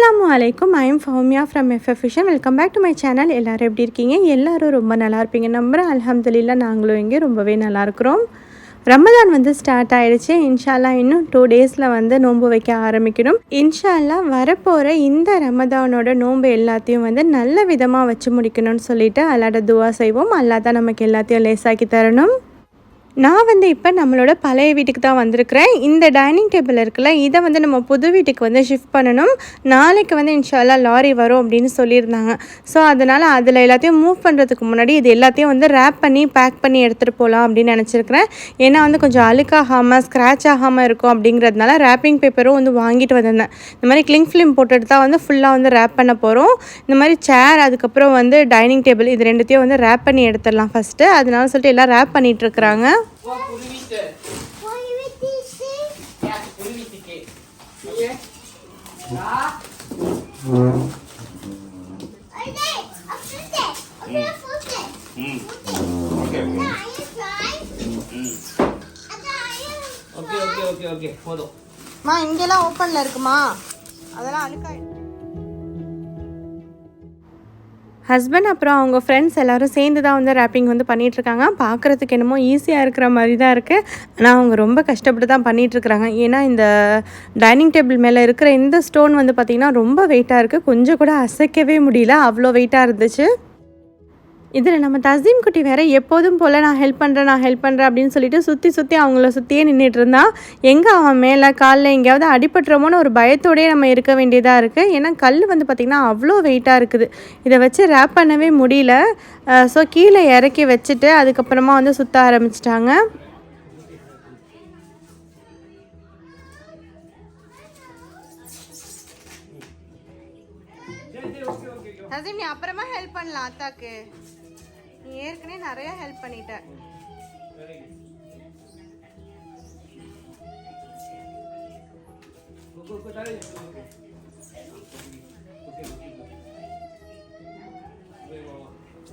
அஸ்ஸலாமு அலைக்கும். I am Fowmiya from FF vision. Welcome back to my channel. எல்லோரும் எப்படி இருக்கீங்க? எல்லோரும் ரொம்ப நல்லா இருப்பீங்க நம்புகிறேன். அல்ஹம்துலில்லாஹ் நாங்களும் இங்கே ரொம்பவே நல்லா இருக்கிறோம். ரமதான் வந்து ஸ்டார்ட் ஆகிடுச்சு. இன்ஷால்லா இன்னும் 2 டேஸில் வந்து நோன்பு வைக்க ஆரம்பிக்கணும். இன்ஷால்லா வரப்போகிற இந்த ரமதானோட நோன்பு எல்லாத்தையும் வந்து நல்ல விதமாக வச்சு முடிக்கணும்னு சொல்லிட்டு அல்லாஹ்ட்ட துவா செய்வோம். அல்லாஹ் தான் நமக்கு எல்லாத்தையும் லேசாக்கி தரணும். நான் வந்து இப்போ நம்மளோட பழைய வீட்டுக்கு தான் வந்திருக்கிறேன். இந்த டைனிங் டேபிள் இருக்குல்ல, இதை வந்து நம்ம புது வீட்டுக்கு வந்து ஷிஃப்ட் பண்ணணும். நாளைக்கு வந்து இன்ஷால்லா லாரி வரும் அப்படின்னு சொல்லியிருந்தாங்க. ஸோ அதனால் அதில் எல்லாத்தையும் மூவ் பண்ணுறதுக்கு முன்னாடி இது எல்லாத்தையும் வந்து ரேப் பண்ணி பேக் பண்ணி எடுத்துகிட்டு போகலாம் அப்படின்னு நினச்சிருக்கிறேன். ஏன்னா வந்து கொஞ்சம் அழுக்காகாமல் ஸ்க்ராட்ச் ஆகாமல் இருக்கும் அப்படிங்கிறதுனால ரேப்பிங் பேப்பரும் வந்து வாங்கிட்டு வந்திருந்தேன். இந்த மாதிரி கிளிங் ஃபிலிம் போட்டுட்டு தான் வந்து ஃபுல்லாக வந்து ரேப் பண்ண போகிறோம். இந்த மாதிரி சேர், அதுக்கப்புறம் வந்து டைனிங் டேபிள், இது ரெண்டுத்தையும் வந்து ரேப் பண்ணி எடுத்துடலாம் ஃபஸ்ட்டு. அதனால சொல்லிட்டு எல்லாம் ரேப் பண்ணிகிட்டு இருக்கிறாங்க. இங்கெல்லாம் ஓப்பன்ல இருக்குமா, அதெல்லாம் அழுக்காயிடும். ஹஸ்பண்ட் அப்புறம் அவங்க ஃப்ரெண்ட்ஸ் எல்லோரும் சேர்ந்து தான் வந்து ரேப்பிங் வந்து பண்ணிகிட்ருக்காங்க. பார்க்குறதுக்கு என்னமோ ஈஸியாக இருக்கிற மாதிரி தான் இருக்குது. ஆனால் அவங்க ரொம்ப கஷ்டப்பட்டு தான் பண்ணிகிட்ருக்குறாங்க. ஏன்னா இந்த டைனிங் டேபிள் மேலே இருக்கிற இந்த ஸ்டோன் வந்து பார்த்திங்கன்னா ரொம்ப வெயிட்டாக இருக்குது. கொஞ்சம் கூட அசைக்கவே முடியல, அவ்வளோ வெயிட்டாக இருந்துச்சு. இதில் நம்ம தஸ்தீம் குட்டி வேறு எப்போதும் போல் நான் ஹெல்ப் பண்ணுறேன் அப்படின்னு சொல்லிட்டு சுற்றி அவங்கள சுற்றியே நின்றுட்டு இருந்தான். எங்கே அவன் மேலே காலில் எங்கேயாவது அடிபட்டுறமோன்னு ஒரு பயத்தோடையே நம்ம இருக்க வேண்டியதாக இருக்குது. ஏன்னா கல் வந்து பார்த்திங்கன்னா அவ்வளோ வெயிட்டாக இருக்குது. இதை வச்சு ரேப் பண்ணவே முடியல. ஸோ கீழே இறக்கி வச்சுட்டு அதுக்கப்புறமா வந்து சுற்ற ஆரம்பிச்சிட்டாங்க. தஸ்தீம், நீ அப்புறமா ஹெல்ப் பண்ணலாம் அத்தாக்கு. நீ ஏற்கனவே நிறைய ஹெல்ப் பண்ணிட்ட.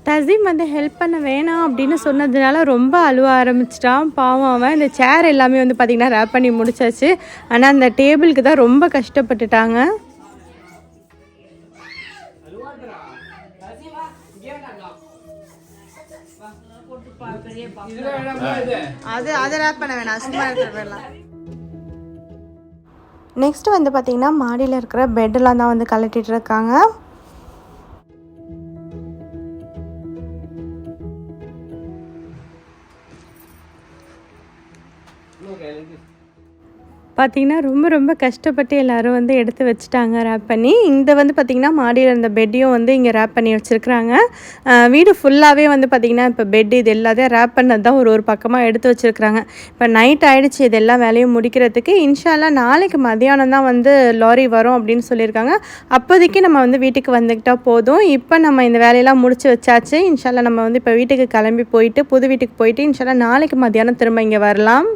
தஸ்தீம் வந்து ஹெல்ப் பண்ண வேணாம் அப்படின்னு சொன்னதுனால ரொம்ப அழுவ ஆரம்பிச்சிட்டான். பாவம் அவன். இந்த சேர் எல்லாமே வந்து பார்த்திங்கன்னா ரேப் பண்ணி முடிச்சாச்சு. ஆனால் அந்த டேபிளுக்கு தான் ரொம்ப கஷ்டப்பட்டுட்டாங்க. அதை ரேப் பண்ண வேணாம், சும்மா இருக்கிறதெல்லாம். நெக்ஸ்ட் வந்து பார்த்திங்கன்னா மாடியில் இருக்கிற பெட்டெல்லாம் தான் வந்து கலட்டிட்டு இருக்காங்க. பார்த்திங்கன்னா ரொம்ப கஷ்டப்பட்டு எல்லோரும் வந்து எடுத்து வச்சுட்டாங்க ரேப் பண்ணி. இந்த வந்து பார்த்திங்கன்னா மாடியில் இருந்த பெட்டையும் வந்து இங்கே ரேப் பண்ணி வச்சுருக்குறாங்க. வீடு ஃபுல்லாகவே வந்து பார்த்திங்கன்னா இப்போ பெட் இது எல்லாத்தையும் ரேப் பண்ணது தான் ஒரு பக்கமாக எடுத்து வச்சுருக்குறாங்க. இப்போ நைட் ஆகிடுச்சு. இது எல்லா வேலையும் முடிக்கிறதுக்கு. இன்ஷால்லா நாளைக்கு மதியானம் தான் வந்து லாரி வரும் அப்படின்னு சொல்லியிருக்காங்க. அப்போதைக்கு நம்ம வந்து வீட்டுக்கு வந்துக்கிட்டால் போதும். இப்போ நம்ம இந்த வேலையெல்லாம் முடிச்சு வச்சாச்சு. இன்ஷால்லா நம்ம வந்து இப்போ வீட்டுக்கு கிளம்பி போயிட்டு புது வீட்டுக்கு போயிட்டு இன்ஷால்லா நாளைக்கு மதியானம் திரும்ப இங்கே வரலாம்.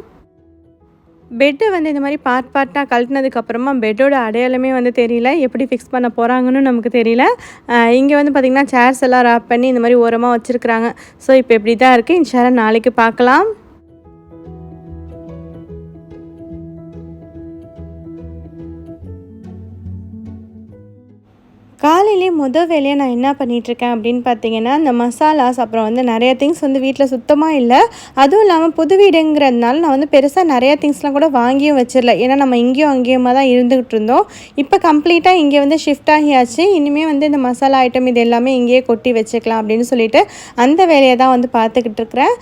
பெட்டு வந்து இந்த மாதிரி பார்ட்டாக கழட்டினதுக்கப்புறமா பெட்டோட அடையாளமே வந்து தெரியல. எப்படி ஃபிக்ஸ் பண்ண போகிறாங்கன்னு நமக்கு தெரியல. இங்கே வந்து பார்த்திங்கன்னா சேர்ஸ் எல்லாம் ரேப் பண்ணி இந்த மாதிரி ஓரமாக வச்சுருக்குறாங்க. ஸோ இப்போ இப்படி தான் இருக்குது. இன்ஷால்லா நாளைக்கு பார்க்கலாம். காலையிலே வேலையை நான் என்ன பண்ணிகிட்ருக்கேன் அப்படின்னு பார்த்தீங்கன்னா, இந்த மசாலாஸ் அப்புறம் வந்து நிறைய திங்ஸ் வந்து வீட்டில் சுத்தமாக இல்லை. அதுவும் இல்லாமல் புது வீடுங்கிறதுனால நான் வந்து பெருசாக நிறையா திங்ஸ்லாம் கூட வாங்கியும் வச்சிடல. ஏன்னா நம்ம இங்கேயும் அங்கேயுமா தான் இருந்துகிட்டு இருந்தோம். இப்போ கம்ப்ளீட்டாக இங்கே வந்து ஷிஃப்ட் ஆகியாச்சு. இனிமேல் வந்து இந்த மசாலா ஐட்டம் இது எல்லாமே இங்கேயே கொட்டி வச்சுக்கலாம் அப்படின்னு சொல்லிட்டு அந்த வேலையை தான் வந்து பார்த்துக்கிட்டு இருக்கிறேன்.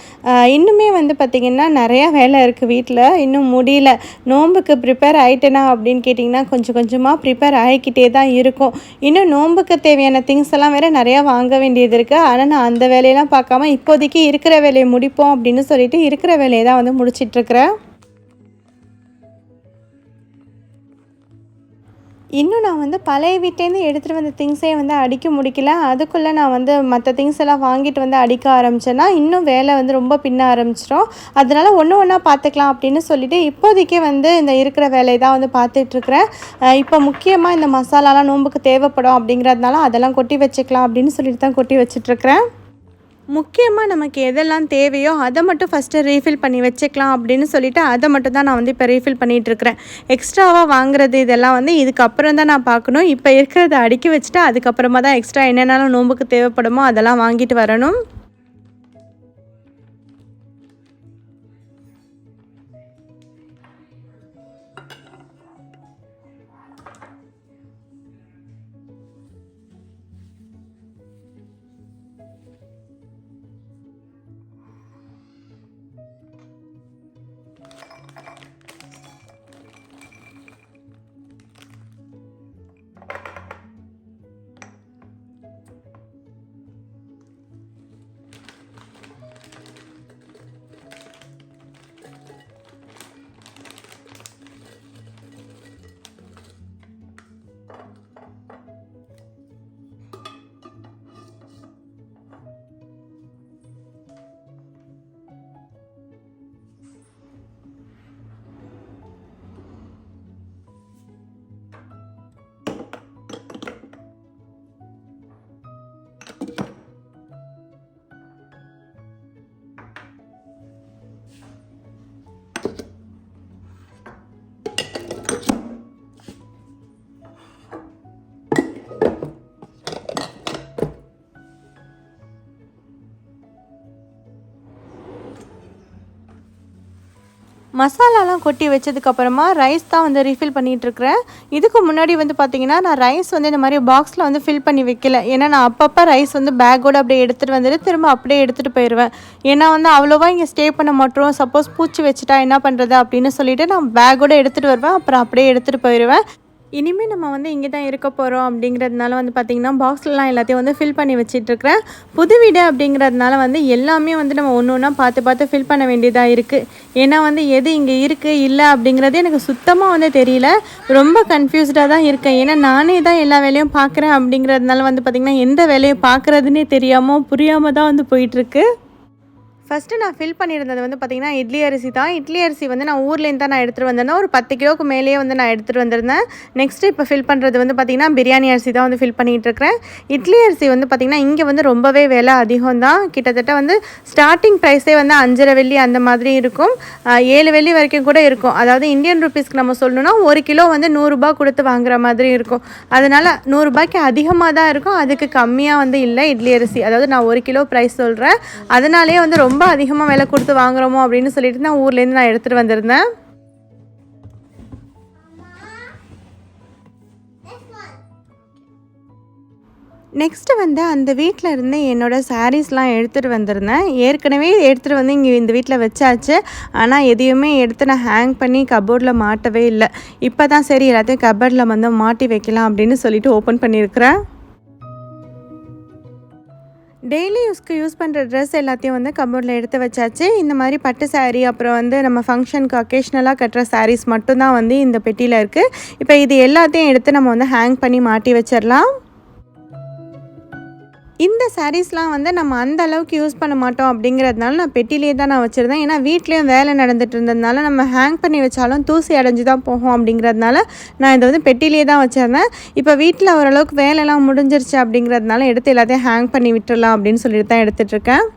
இன்னுமே வந்து பார்த்திங்கன்னா நிறையா வேலை இருக்குது வீட்டில், இன்னும் முடியல. நோன்புக்கு ப்ரிப்பேர் ஆகிட்டேனா அப்படின்னு கேட்டிங்கன்னா கொஞ்சம் கொஞ்சமாக ப்ரிப்பேர் ஆகிக்கிட்டே தான் இருக்கும். இன்னும் நோன்புக்கு தேவையான திங்ஸ் எல்லாம் வேறு நிறையா வாங்க வேண்டியது இருக்குது. ஆனால் நான் அந்த வேலையெல்லாம் பார்க்காம இப்போதைக்கு இருக்கிற வேலையை முடிப்போம் அப்படின்னு சொல்லிட்டு இருக்கிற வேலையை தான் வந்து முடிச்சிட்ருக்கிறேன். இன்னும் நான் வந்து பழைய வீட்டிலேருந்து எடுத்துகிட்டு வந்த திங்ஸே வந்து அடிக்க முடிக்கல. அதுக்குள்ளே நான் வந்து மற்ற திங்ஸ் எல்லாம் வாங்கிட்டு வந்து அடிக்க ஆரம்பித்தேன்னா இன்னும் வேலை வந்து ரொம்ப பின்ன ஆரம்பிச்சிடும். அதனால் ஒன்றா பார்த்துக்கலாம் அப்படின்னு சொல்லிட்டு இப்போதைக்கே வந்து இந்த இருக்கிற வேலையை தான் வந்து பார்த்துட்ருக்குறேன். இப்போ முக்கியமாக இந்த மசாலாலாம் நோன்புக்கு தேவைப்படும் அப்படிங்கிறதுனால அதெல்லாம் கொட்டி வச்சுக்கலாம் அப்படின்னு சொல்லிட்டு தான் கொட்டி வச்சிட்ருக்கிறேன். முக்கியமாக நமக்கு எதெல்லாம் தேவையோ அதை மட்டும் ஃபஸ்ட்டு ரீஃபில் பண்ணி வச்சுக்கலாம் அப்படின்னு சொல்லிவிட்டு அதை மட்டும் தான் நான் வந்து இப்போ ரீஃபில் பண்ணிகிட்ருக்கிறேன். எக்ஸ்ட்ராவாக வாங்குறது இதெல்லாம் வந்து இதுக்கப்புறம் தான் நான் பார்க்கணும். இப்போ இருக்கிறத அடுக்கி வச்சுட்டு அதுக்கப்புறமா தான் எக்ஸ்ட்ரா என்னென்னாலும் நோம்புக்கு தேவைப்படுமோ அதெல்லாம் வாங்கிட்டு வரணும். மசாலாலாம் கொட்டி வச்சதுக்கப்புறமா ரைஸ் தான் வந்து ரீஃபில் பண்ணிகிட்ருக்கிறேன். இதுக்கு முன்னாடி வந்து பார்த்திங்கன்னா நான் ரைஸ் வந்து இந்த மாதிரி பாக்ஸில் வந்து ஃபில் பண்ணி வைக்கல. ஏன்னா நான் அப்பப்போ ரைஸ் வந்து பேக்கோடு அப்படியே எடுத்துகிட்டு வந்துட்டு திரும்ப அப்படியே எடுத்துகிட்டு போயிடுவேன். ஏன்னா வந்து அவ்வளோவா இங்கே ஸ்டே பண்ண மாட்டோம், சப்போஸ் பூச்சி வச்சுட்டா என்ன பண்ணுறது அப்படின்னு சொல்லிவிட்டு நான் பேக்கோடு எடுத்துகிட்டு வருவேன், அப்புறம் அப்படியே எடுத்துகிட்டு போயிடுவேன். இனிமேல் நம்ம வந்து இங்கே தான் இருக்க போகிறோம் அப்படிங்கிறதுனால வந்து பார்த்திங்கன்னா பாக்ஸ்லாம் எல்லாத்தையும் வந்து ஃபில் பண்ணி வச்சிட்ருக்கிறேன். புது வீடு அப்படிங்கிறதுனால வந்து எல்லாமே வந்து நம்ம ஒன்று ஒன்றா பார்த்து ஃபில் பண்ண வேண்டியதாக இருக்குது. ஏன்னா வந்து எது இங்கே இருக்குது இல்லை அப்படிங்கிறது எனக்கு சுத்தமாக வந்து தெரியல. ரொம்ப கன்ஃபியூஸ்டாக தான் இருக்கேன். ஏன்னா நானே தான் எல்லா வேலையும் பார்க்குறேன் அப்படிங்கிறதுனால வந்து பார்த்திங்கன்னா எந்த வேலையை பார்க்குறதுனே தெரியாமல் புரியாமல் தான் வந்து போயிட்டுருக்கு. ஃபஸ்ட்டு நான் ஃபில் பண்ணியிருந்தது வந்து பார்த்திங்கன்னா இட்லி அரிசி தான். இட்லி அரிசி வந்து நான் ஊர்லேருந்து தான் நான் எடுத்துகிட்டு வந்திருந்தேன். ஒரு 10 கிலோவுக்கு மேலேயே வந்து நான் எடுத்துகிட்டு வந்திருந்தேன். நெக்ஸ்ட்டு இப்போ ஃபில் பண்ணுறது வந்து பார்த்திங்கன்னா பிரியாணி அரிசி தான் வந்து ஃபில் பண்ணிகிட்ருக்கிறேன். இட்லி அரிசி வந்து பார்த்திங்கன்னா இங்கே வந்து ரொம்பவே விலை அதிகம் தான். கிட்டத்தட்ட வந்து ஸ்டார்டிங் ப்ரைஸே வந்து 5.5 வெள்ளி அந்த மாதிரி இருக்கும், 7 வெள்ளி வரைக்கும் கூட இருக்கும். அதாவது இந்தியன் ருப்பீஸ்க்கு நம்ம சொல்லணும்னா 1 கிலோ வந்து 100 ரூபா கொடுத்து வாங்குற மாதிரி இருக்கும். அதனால் 100 ரூபாய்க்கு அதிகமாக தான் இருக்கும், அதுக்கு கம்மியாக வந்து இல்லை இட்லி அரிசி. அதாவது நான் 1 கிலோ ப்ரைஸ் சொல்கிறேன், அதனாலே வந்து ரொம்ப அதிகமாக விலை கொடுத்து வாங்குறோமோ அப்படின்னு சொல்லிட்டு தான் ஊர்லேருந்து நான் எடுத்துகிட்டு வந்திருந்தேன். நெக்ஸ்ட்டு வந்து அந்த வீட்டில் இருந்து என்னோடய சாரீஸ்லாம் எடுத்துகிட்டு வந்திருந்தேன். ஏற்கனவே எடுத்துகிட்டு வந்து இங்கே இந்த வீட்டில் வச்சாச்சு. ஆனால் எதையுமே எடுத்து நான் ஹேங் பண்ணி கபோர்டில் மாட்டவே இல்லை. இப்போ தான் சரி எல்லாத்தையும் கபோர்டில் வந்து மாட்டி வைக்கலாம் அப்படின்னு சொல்லிட்டு ஓப்பன் பண்ணியிருக்கிறேன். டெய்லி யூஸ் பண்ணுற ட்ரெஸ் எல்லாத்தையும் வந்து கபோர்டில் எடுத்து வச்சாச்சு. இந்த மாதிரி பட்டு சாரீ, அப்புறம் வந்து நம்ம ஃபங்க்ஷனுக்கு அக்கேஷ்னலாக கட்டுற சாரீஸ் மட்டும்தான் வந்து இந்த பெட்டியில் இருக்குது. இப்போ இது எல்லாத்தையும் எடுத்து நம்ம வந்து ஹேங் பண்ணி மாட்டி வச்சிடலாம். இந்த சாரீஸ்லாம் வந்து நம்ம அந்த அளவுக்கு யூஸ் பண்ண மாட்டோம் அப்படிங்கிறதுனால நான் பெட்டிலே தான் நான் வச்சுருந்தேன். ஏன்னா வீட்லேயும் வேலை நடந்துட்டு இருந்ததுனால நம்ம ஹேங் பண்ணி வச்சாலும் தூசி அடைஞ்சு தான் போகும் அப்படிங்கிறதுனால நான் இதை வந்து பெட்டிலே தான் வச்சுருந்தேன். இப்போ வீட்டில் ஓரளவுக்கு வேலைலாம் முடிஞ்சிருச்சு அப்படிங்கிறதுனால எடுத்து எல்லாத்தையும் ஹேங் பண்ணி விட்டுடலாம் அப்படின்னு சொல்லிட்டு தான் எடுத்துகிட்ருக்கேன்.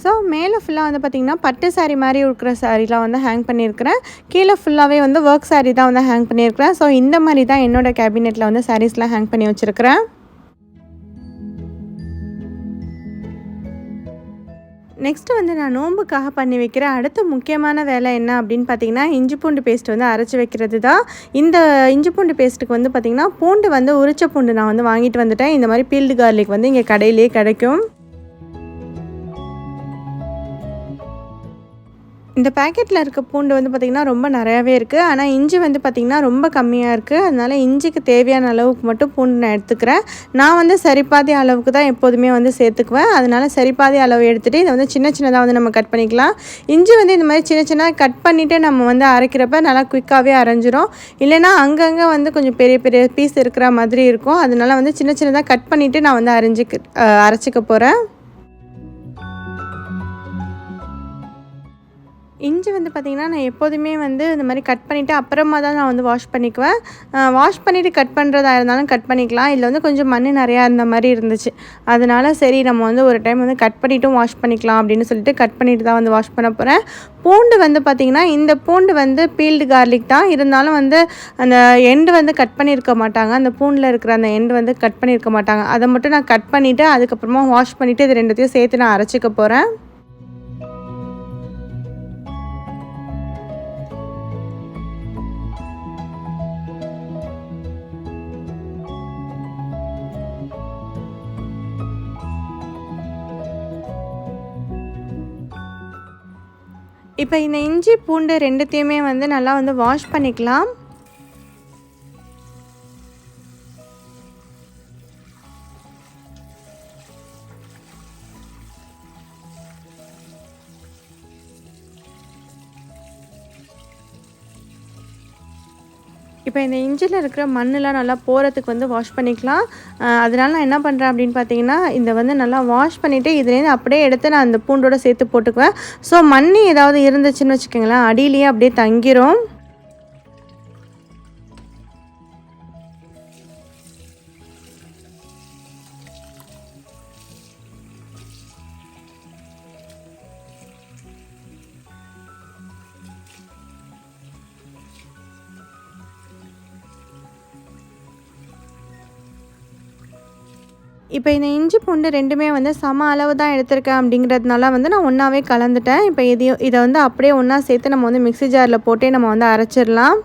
ஸோ மேலே ஃபுல்லாக வந்து பார்த்திங்கன்னா பட்டு சாரீ மாதிரி இருக்கிற சாரீலாம் வந்து ஹேங் பண்ணியிருக்கிறேன். கீழே ஃபுல்லாகவே வந்து ஒர்க் சாரீ தான் வந்து ஹேங் பண்ணியிருக்கிறேன். ஸோ இந்த மாதிரி தான் என்னோடய கேபினெட்டில் வந்து சாரீஸ்லாம் ஹேங் பண்ணி வச்சுருக்கிறேன். நெக்ஸ்ட்டு வந்து நான் நோம்புக்காக பண்ணி வைக்கிற அடுத்த முக்கியமான வேலை என்ன அப்படின்னு பார்த்திங்கன்னா இஞ்சி பூண்டு பேஸ்ட் வந்து அரைச்சி வைக்கிறது தான். இந்த இஞ்சி பூண்டு பேஸ்ட்டுக்கு வந்து பார்த்திங்கன்னா பூண்டு வந்து உரிச்ச பூண்டு நான் வந்து வாங்கிட்டு வந்துட்டேன். இந்த மாதிரி பீல்டு கார்லிக் வந்து இங்கே கடையிலே கிடைக்கும். இந்த பேக்கெட்டில் இருக்க பூண்டு வந்து பார்த்திங்கன்னா ரொம்ப நிறையாவே இருக்குது. ஆனால் இஞ்சி வந்து பார்த்திங்கன்னா ரொம்ப கம்மியாக இருக்குது. அதனால் இஞ்சிக்கு தேவையான அளவுக்கு மட்டும் பூண்டு நான் எடுத்துக்கிறேன். நான் வந்து சரிபாதி அளவுக்கு தான் எப்போதுமே வந்து சேர்த்துக்குவேன். அதனால் சரிபாதி அளவு எடுத்துகிட்டு இதை வந்து சின்ன சின்னதாக வந்து நம்ம கட் பண்ணிக்கலாம். இஞ்சி வந்து இந்த மாதிரி சின்ன சின்னதாக கட் பண்ணிவிட்டு நம்ம வந்து அரைக்கிறப்ப நல்லா குயிக்காகவே அரைஞ்சிரும். இல்லைனா அங்கங்கே வந்து கொஞ்சம் பெரிய பெரிய பீஸ் இருக்கிற மாதிரி இருக்கும். அதனால் வந்து சின்ன சின்னதாக கட் பண்ணிவிட்டு நான் வந்து அரைச்சிக்க போகிறேன். இஞ்சி வந்து பார்த்திங்கன்னா நான் எப்போதுமே வந்து இந்த மாதிரி கட் பண்ணிவிட்டு அப்புறமா தான் நான் வந்து வாஷ் பண்ணிக்குவேன். வாஷ் பண்ணிவிட்டு கட் பண்ணுறதா இருந்தாலும் கட் பண்ணிக்கலாம். இதில் வந்து கொஞ்சம் மண் நிறையா இருந்த மாதிரி இருந்துச்சு. அதனால் சரி நம்ம வந்து ஒரு டைம் வந்து கட் பண்ணிவிட்டும் வாஷ் பண்ணிக்கலாம் அப்படின்னு சொல்லிட்டு கட் பண்ணிவிட்டு தான் வந்து வாஷ் பண்ண போகிறேன். பூண்டு வந்து பார்த்திங்கன்னா இந்த பூண்டு வந்து பீல்டு கார்லிக் தான். இருந்தாலும் வந்து அந்த எண்டு வந்து கட் பண்ணியிருக்க மாட்டாங்க. அந்த பூண்டில் இருக்கிற அந்த எண்டு வந்து கட் பண்ணியிருக்க மாட்டாங்க. அதை மட்டும் நான் கட் பண்ணிவிட்டு அதுக்கப்புறமா வாஷ் பண்ணிவிட்டு இது ரெண்டுத்தையும் சேர்த்து நான் அரைச்சிக்க போகிறேன். இப்போ இந்த இஞ்சி பூண்டு ரெண்டுத்தையுமே வந்து நல்லா வந்து வாஷ் பண்ணிக்கலாம். இப்போ இந்த இஞ்சியில் இருக்கிற மண்ணெலாம் நல்லா போகிறதுக்கு வந்து வாஷ் பண்ணிக்கலாம். அதனால் நான் என்ன பண்ணுறேன் அப்படின்னு பார்த்தீங்கன்னா, இதை வந்து நல்லா வாஷ் பண்ணிவிட்டு இதுலேருந்து அப்படியே எடுத்து நான் அந்த பூண்டோடு சேர்த்து போட்டுக்குவேன். ஸோ மண் ஏதாவது இருந்துச்சுன்னு வச்சுக்கோங்களேன், அடியிலேயே அப்படியே தங்கிரும். இப்போ இந்த இஞ்சி பூண்டு ரெண்டுமே வந்து சம அளவு தான் எடுத்திருக்கேன் அப்படிங்கிறதுனால வந்து நான் ஒன்றாவே கலந்துட்டேன். இப்போ இதை வந்து அப்படியே ஒன்றா சேர்த்து நம்ம வந்து மிக்ஸி ஜாரில் போட்டே நம்ம வந்து அரைச்சிடலாம்.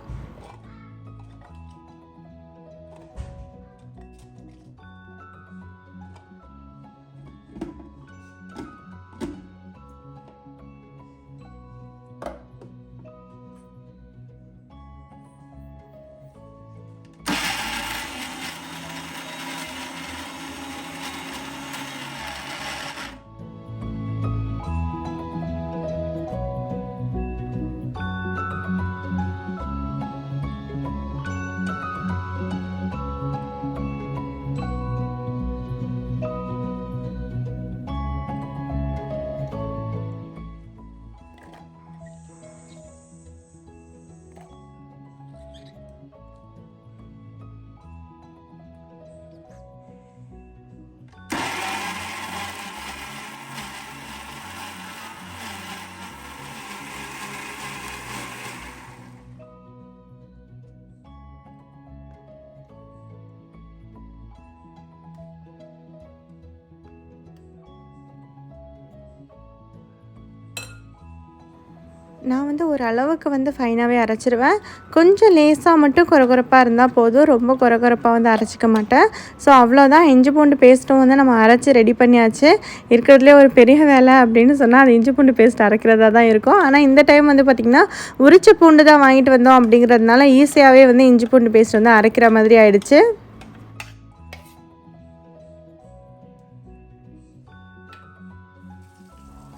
நான் வந்து ஒரு அளவுக்கு வந்து ஃபைனாகவே அரைச்சிருவேன். கொஞ்சம் லேசாக மட்டும் கொரகொரப்பாக இருந்தால் போதும். ரொம்ப கொரகொரப்பாக வந்து அரைச்சிக்க மாட்டேன். ஸோ அவ்வளோதான், இஞ்சி பூண்டு பேஸ்ட்டும் வந்து நம்ம அரைச்சி ரெடி பண்ணியாச்சு. இருக்கிறதுலே ஒரு பெரிய வேலை அப்படின்னு சொன்னால் அது இஞ்சி பூண்டு பேஸ்ட் அரைக்கிறதா தான் இருக்கும். ஆனால் இந்த டைம் வந்து பார்த்திங்கன்னா உரிச்ச பூண்டு தான் வாங்கிட்டு வந்தோம் அப்படிங்கிறதுனால ஈஸியாகவே வந்து இஞ்சி பூண்டு பேஸ்ட் வந்து அரைக்கிற மாதிரி ஆயிடுச்சு.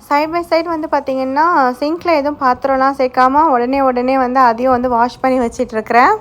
சைட் பை சைடு வந்து பார்த்திங்கன்னா சிங்கில் எதுவும் பாத்திரம்லாம் சேர்க்காமல் உடனே வந்து அதையும் வந்து வாஷ் பண்ணி வச்சிட்ருக்கிறேன்.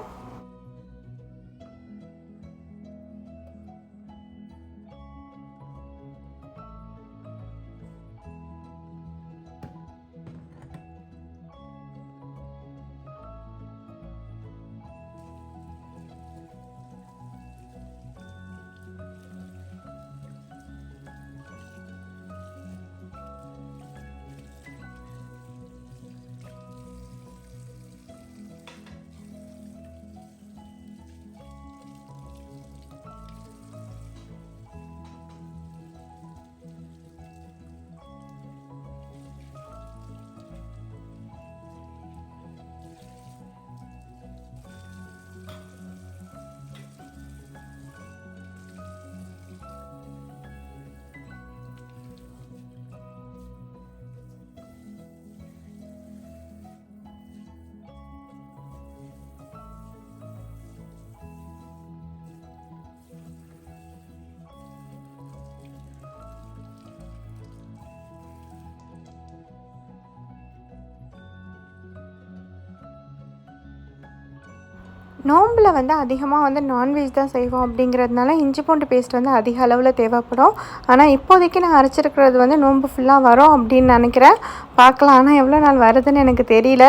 நோம்பில் வந்து அதிகமாக வந்து நான்வெஜ் தான் செய்வோம் அப்படிங்கிறதுனால இஞ்சி பூண்டு பேஸ்ட் வந்து அதிக அளவில் தேவைப்படும். ஆனால் இப்போதைக்கு நான் அரைச்சிருக்கிறது வந்து நோன்பு ஃபுல்லாக வரும் அப்படின்னு நினைக்கிறேன். பார்க்கலாம், ஆனால் எவ்வளோ நாள் வருதுன்னு எனக்கு தெரியல.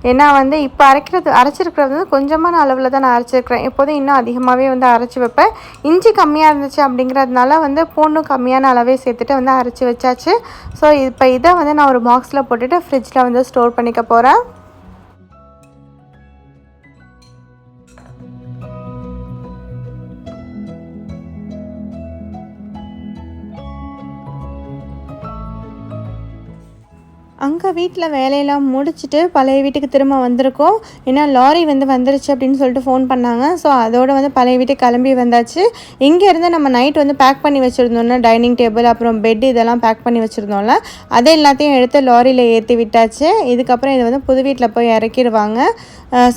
ஏன்னா வந்து இப்போ அரைச்சிருக்கிறது வந்து கொஞ்சமான அளவில் தான் நான் அரைச்சிருக்கிறேன். எப்போதும் இன்னும் அதிகமாகவே வந்து அரைச்சி வைப்பேன். இஞ்சி கம்மியாக இருந்துச்சு அப்படிங்கிறதுனால வந்து பூண்டும் கம்மியான அளவே சேர்த்துட்டு வந்து அரைச்சி வச்சாச்சு. ஸோ இப்போ இதை வந்து நான் ஒரு பாக்ஸில் போட்டுட்டு ஃப்ரிட்ஜில் வந்து ஸ்டோர் பண்ணிக்க போகிறேன். அங்கே வீட்டில் வேலையெல்லாம் முடிச்சுட்டு பழைய வீட்டுக்கு திரும்ப வந்திருக்கோம். ஏன்னா லாரி வந்து வந்துருச்சு அப்படின்னு சொல்லிட்டு ஃபோன் பண்ணாங்க. ஸோ அதோடு வந்து பழைய வீட்டுக்கு கிளம்பி வந்தாச்சு. இங்கேருந்து நம்ம நைட் வந்து பேக் பண்ணி வச்சுருந்தோம்னா டைனிங் டேபிள் அப்புறம் பெட் இதெல்லாம் பேக் பண்ணி வச்சுருந்தோம்ல, அதை எல்லாத்தையும் எடுத்து லாரியில் ஏற்றி விட்டாச்சு. இதுக்கப்புறம் இதை வந்து புது வீட்டில் போய் இறக்கிடுவாங்க.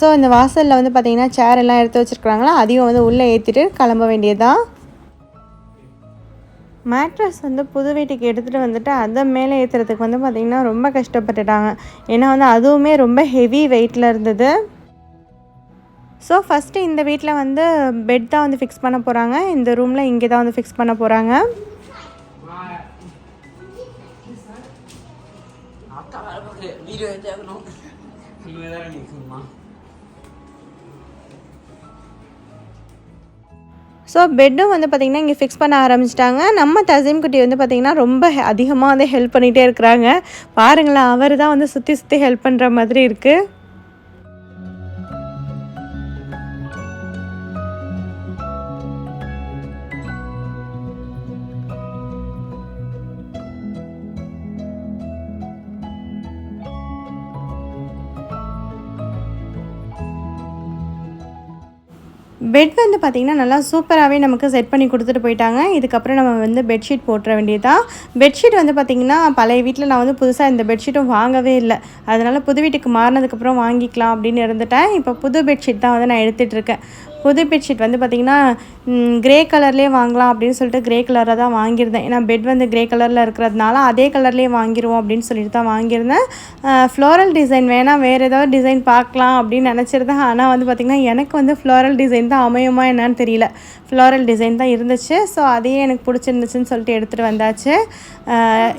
ஸோ இந்த வாசலில் வந்து பார்த்திங்கன்னா சேர் எல்லாம் எடுத்து வச்சுருக்குறாங்களா, அதையும் வந்து உள்ளே ஏற்றிட்டு கிளம்ப வேண்டியதுதான். மேட்ரஸ் வந்து புது வீட்டுக்கு எடுத்துகிட்டு வந்துட்டு அதை மேலே ஏற்றுறதுக்கு வந்து பார்த்திங்கன்னா ரொம்ப கஷ்டப்பட்டுட்டாங்க. ஏன்னா வந்து அதுவுமே ரொம்ப ஹெவி வெயிட்டில் இருந்தது. ஸோ ஃபஸ்ட்டு இந்த வீட்டில் வந்து பெட் தான் வந்து ஃபிக்ஸ் பண்ண போகிறாங்க. இந்த ரூமில் இங்கே தான் வந்து ஃபிக்ஸ் பண்ண போகிறாங்க. ஸோ பெட்டும் வந்து பார்த்திங்கன்னா இங்கே ஃபிக்ஸ் பண்ண ஆரம்பிச்சிட்டாங்க. நம்ம தசீம் குட்டி வந்து பார்த்திங்கன்னா ரொம்ப அதிகமாக வந்து ஹெல்ப் பண்ணிகிட்டே இருக்கிறாங்க. பாருங்களேன், அவர் தான் வந்து சுற்றி சுற்றி ஹெல்ப் பண்ணுற மாதிரி இருக்குது. பெட் வந்து பார்த்திங்கன்னா நல்லா சூப்பராகவே நமக்கு செட் பண்ணி கொடுத்துட்டு போயிட்டாங்க. இதுக்கப்புறம் நம்ம வந்து பெட்ஷீட் போட்டுற வேண்டியது தான். பெட்ஷீட் வந்து பார்த்திங்கன்னா பழைய வீட்டில் நான் வந்து புதுசாக இந்த பெட்ஷீட்டும் வாங்கவே இல்லை. அதனால் புது வீட்டுக்கு மாறினதுக்கப்புறம் வாங்கிக்கலாம் அப்படின்னு இருந்துட்டேன். இப்போ புது பெட்ஷீட் தான் வந்து நான் எடுத்துகிட்ருக்கேன். புது பெட்ஷீட் வந்து பார்த்திங்கன்னா க்ரே கலர்லேயே வாங்கலாம் அப்படின்னு சொல்லிட்டு க்ரே கலராக தான் வாங்கியிருந்தேன். ஏன்னா பெட் வந்து க்ரே கலரில் இருக்கிறதுனால அதே கலர்லேயே வாங்கிடுவோம் அப்படின்னு சொல்லிட்டு தான் வாங்கியிருந்தேன். ஃப்ளோரல் டிசைன் வேணால் வேறு ஏதாவது டிசைன் பார்க்கலாம் அப்படின்னு நினச்சிருந்தேன். ஆனால் வந்து பார்த்திங்கன்னா எனக்கு வந்து ஃப்ளோரல் டிசைன் தான் அமையுமா என்னன்னு தெரியல. ஃப்ளோரல் டிசைன் தான் இருந்துச்சு. ஸோ அதையே எனக்கு பிடிச்சிருந்துச்சுன்னு சொல்லிட்டு எடுத்துகிட்டு வந்தாச்சு.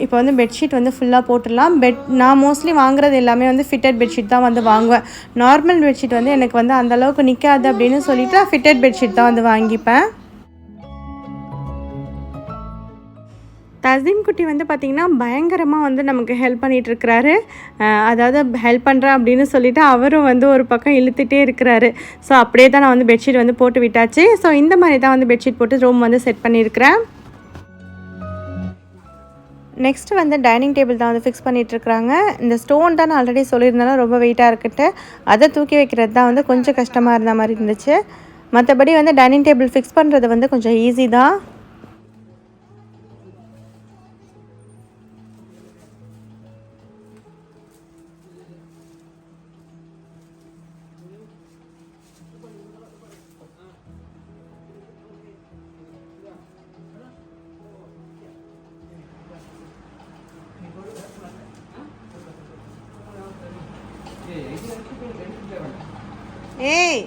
இப்போ வந்து பெட்ஷீட் வந்து ஃபுல்லாக போட்டுடலாம். நான் மோஸ்ட்லி வாங்குறது எல்லாமே வந்து ஃபிட்டட் பெட்ஷீட் தான் வந்து வாங்குவேன். நார்மல் பெட்ஷீட் வந்து எனக்கு வந்து அந்தளவுக்கு நிற்காது அப்படின்னு சொல்லிட்டு ஃபிட்டட் பெட்ஷீட் தான் வந்து வாங்கிப்பேன். தசீம் குட்டி வந்து பார்த்திங்கன்னா பயங்கரமாக வந்து நமக்கு ஹெல்ப் பண்ணிகிட்ருக்கிறாரு. அதாவது ஹெல்ப் பண்ணுறேன் அப்படின்னு சொல்லிவிட்டு அவரும் வந்து ஒரு பக்கம் இழுத்துகிட்டே இருக்கிறாரு. ஸோ அப்படியே தான் நான் வந்து பெட்ஷீட் வந்து போட்டு விட்டாச்சு. ஸோ இந்த மாதிரி தான் வந்து பெட்ஷீட் போட்டு ரூம் வந்து செட் பண்ணியிருக்கிறேன். நெக்ஸ்ட்டு வந்து டைனிங் டேபிள் தான் வந்து ஃபிக்ஸ் பண்ணிகிட்ருக்குறாங்க. இந்த ஸ்டோன் தான் நான் ஆல்ரெடி சொல்லியிருந்தாலும் ரொம்ப வெயிட்டாக இருக்குன்ட்டு அதை தூக்கி வைக்கிறது தான் வந்து கொஞ்சம் கஷ்டமாக இருந்த மாதிரி இருந்துச்சு. மற்றபடி வந்து டைனிங் டேபிள் ஃபிக்ஸ் பண்ணுறது வந்து கொஞ்சம் ஈஸி தான். ஏய்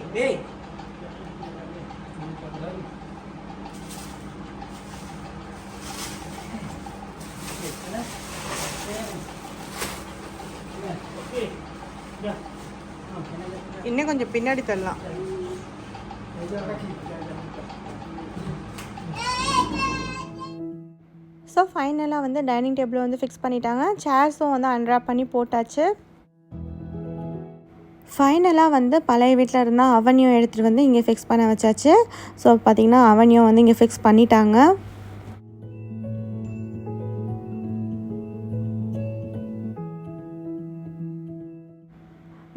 இன்னும் கொஞ்சம் பின்னாடி தள்ளலாம். ஸோ ஃபைனலாக வந்து டைனிங் டேபிள் வந்து ஃபிக்ஸ் பண்ணிட்டாங்க. சேர்ஸும் வந்து அன்ராப் பண்ணி போட்டாச்சு. ஃபைனலாக வந்து பழைய வீட்டில் இருந்தால் அவனியும் எடுத்துகிட்டு வந்து இங்கே ஃபிக்ஸ் பண்ண வச்சாச்சு. ஸோ பார்த்திங்கன்னா அவனியும் வந்து இங்கே ஃபிக்ஸ் பண்ணிட்டாங்க.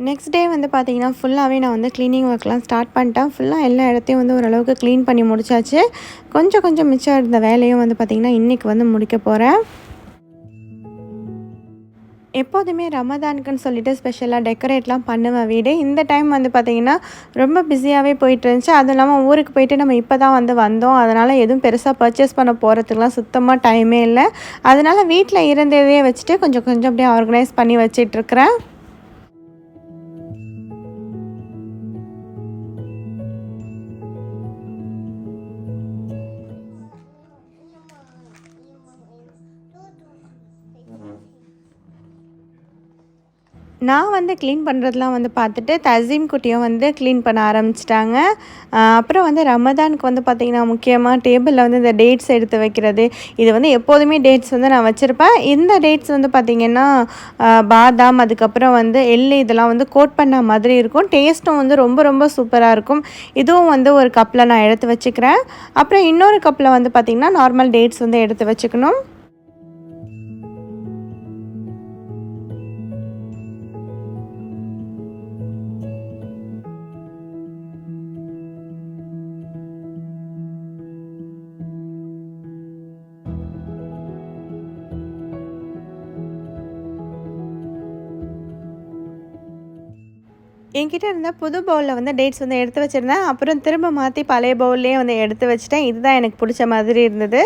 நெக்ஸ்ட் டே வந்து பார்த்திங்கன்னா ஃபுல்லாகவே நான் வந்து க்ளீனிங் ஒர்க்லாம் ஸ்டார்ட் பண்ணிட்டேன். ஃபுல்லாக எல்லா இடத்தையும் வந்து ஓரளவுக்கு க்ளீன் பண்ணி முடிச்சாச்சு. கொஞ்சம் மிச்சம் இருந்த வேலையும் வந்து பார்த்திங்கன்னா இன்றைக்கி வந்து முடிக்க போகிறேன். எப்போதுமே ரமதானுக்குன்னு சொல்லிட்டு ஸ்பெஷலாக டெக்கரேட்லாம் பண்ணுவேன் வீடு. இந்த டைம் வந்து பார்த்திங்கன்னா ரொம்ப பிஸியாகவே போயிட்டு இருந்துச்சு. அதுவும் இல்லாமல் ஊருக்கு போயிட்டு நம்ம இப்போ தான் வந்தோம். அதனால் எதுவும் பெருசாக பர்ச்சேஸ் பண்ண போகிறதுக்குலாம் சுத்தமாக டைமே இல்லை. அதனால் வீட்டில் இருந்ததே வச்சுட்டு கொஞ்சம் அப்படியே ஆர்கனைஸ் பண்ணி வச்சிட்ருக்கிறேன். நான் வந்து க்ளீன் பண்ணுறதுலாம் வந்து பார்த்துட்டு தசீம் குட்டியும் வந்து க்ளீன் பண்ண ஆரம்பிச்சிட்டாங்க. அப்புறம் வந்து ரமதானுக்கு வந்து பார்த்திங்கன்னா முக்கியமாக டேபிளில் வந்து இந்த டேட்ஸ் எடுத்து வைக்கிறது, இது வந்து எப்போதுமே டேட்ஸ் வந்து நான் வச்சுருப்பேன். இந்த டேட்ஸ் வந்து பார்த்திங்கன்னா பாதாம், அதுக்கப்புறம் வந்து எள்ளு இதெல்லாம் வந்து கோட் பண்ண மாதிரி இருக்கும். டேஸ்ட்டும் வந்து ரொம்ப ரொம்ப சூப்பராக இருக்கும். இதுவும் வந்து ஒரு கப்பில் நான் எடுத்து வச்சுக்கிறேன். அப்புறம் இன்னொரு கப்பில் வந்து பார்த்திங்கன்னா நார்மல் டேட்ஸ் வந்து எடுத்து வச்சுக்கணும். என்கிட்ட இருந்த புது பவுலில் வந்து டேட்ஸ் வந்து எடுத்து வச்சுருந்தேன். அப்புறம் திரும்ப மாற்றி பழைய பவுல்லையே வந்து எடுத்து வச்சுட்டேன். இதுதான் எனக்கு பிடிச்ச மாதிரி இருந்தது.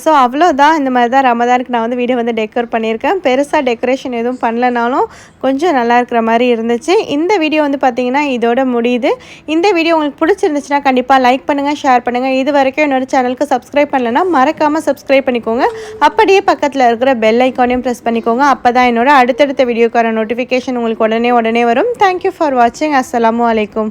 ஸோ அவ்வளோதான். இந்த மாதிரி தான் ரமதானுக்கு நான் வந்து வீடியோ வந்து டெக்கர் பண்ணியிருக்கேன். பெருசாக டெக்கரேஷன் எதுவும் பண்ணலனாலும் கொஞ்சம் நல்லா இருக்கிற மாதிரி இருந்துச்சு. இந்த வீடியோ வந்து பார்த்திங்கன்னா இதோட முடியுது. இந்த வீடியோ உங்களுக்கு பிடிச்சிருந்துச்சுன்னா கண்டிப்பாக லைக் பண்ணுங்கள், ஷேர் பண்ணுங்கள். இது வரைக்கும் என்னோட சேனலுக்கு சப்ஸ்கிரைப் பண்ணலைன்னா மறக்காமல் சப்ஸ்கிரைப் பண்ணிக்கோங்க. அப்படியே பக்கத்தில் இருக்கிற பெல் ஐக்கானையும் ப்ரெஸ் பண்ணிக்கோங்க. அப்போ தான் என்னோட அடுத்தடுத்த வீடியோக்கான நோட்டிஃபிகேஷன் உங்களுக்கு உடனே வரும். Thank you for watching. Assalamu alaikum.